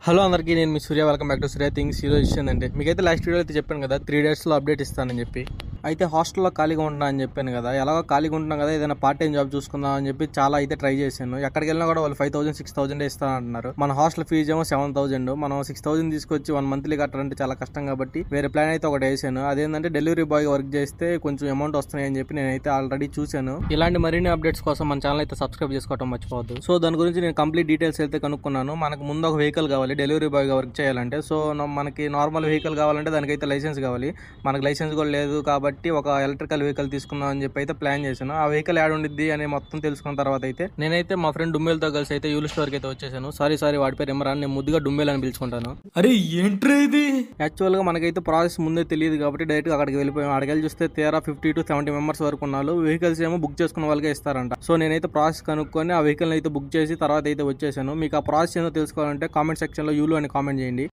Hello అందరికీ, నేను మీ Surya. Welcome back to Surya things. ఈరోజు ఇచ్చిందంటే మీకైతే లాస్ట్ వీడియో అయితే చెప్పాను కదా, 3 డేస్లో అప్డేట్ ఇస్తానని చెప్పి. అయితే హాస్టల్లో ఖాళీగా ఉంటా అని చెప్పాను కదా, ఎలాగో ఖాళీగా ఉంటున్నాం కదా, ఏదైనా పార్ట్ టైం జాబ్ చూసుకుందాం అని చెప్పి చాలా అయితే ట్రై చేశాను. ఎక్కడికి వెళ్ళినా కూడా వాళ్ళు 5,000 6,000 ఇస్తానంటున్నారు. మన హాస్టల్ ఫీజు ఏమో 7,000. మనం 6,000 తీసుకొచ్చి 1 మంత్లీ కట్టాలంటే చాలా కష్టం కాబట్టి వేరే ప్లాన్ అయితే ఒకటి వేసాను. అదేంటంటే డెలివరీ బాయ్ వర్క్ చేస్తే కొంచెం అమౌంట్ వస్తున్నాయి అని చెప్పి నేనైతే ఆల్రెడీ చూశాను. ఇలాంటి మరిన్ని అప్డేట్స్ కోసం మన ఛానల్ అయితే సబ్స్క్రైబ్ చేసుకోవడం మర్చిపోవద్దు. సో దాని గురించి నేను కంప్లీట్ డీటెయిల్స్ అయితే కనుక్కున్నాను. మనకు ముందు ఒక వెహికల్ కావాలి డెలివరీ బాయ్ వర్క్ చేయాలంటే. సో మనకి నార్మల్ వెహికల్ కావాలంటే దానికైతే లైసెన్స్ కావాలి. మనకు లైసెన్స్ కూడా లేదు కాబట్టి ఒక ఎలక్ట్రికల్ వెహికల్ తీసుకుందాం అని చెప్పి అయితే ప్లాన్ చేశాను. ఆ వెహికల్ యాడ్ ఉండిద్ది అని మొత్తం తెలుసుకున్న తర్వాత అయితే నేనైతే మా ఫ్రెండ్ డుమ్మేలతో కలిసి అయితే యూల్ స్టోర్కి అయితే వచ్చేసాను. సారీ వాడి పేరు ఇమ్రాన్, నేను ముద్దుగా డుమ్మేల్ అని పిలుచుకుంటాను. అరే ఏంట్రా ఇది? యాక్చువల్ గా మనకైతే ప్రాసెస్ ముందే తెలియదు కాబట్టి డైరెక్ట్ గా అక్కడికి వెళ్ళిపోయాం. అక్కడికి వెళ్ళి చూస్తే 50 to 70 మెంబర్స్ వరకు ఉన్నారు. వెహికల్స్ ఏమో బుక్ చేసుకున్న వాళ్ళకే ఇస్తారంట. సో నేనైతే ప్రాసెస్ కనుక్కొని ఆ వెహికల్ అయితే బుక్ చేసి తర్వాత అయితే వచ్చేసాను. మీకు ఆ ప్రాసెస్ ఏదో తెలుసుకోవాలంటే కామెంట్ సెక్షన్ లో యూలు అని కామెంట్ చేయండి.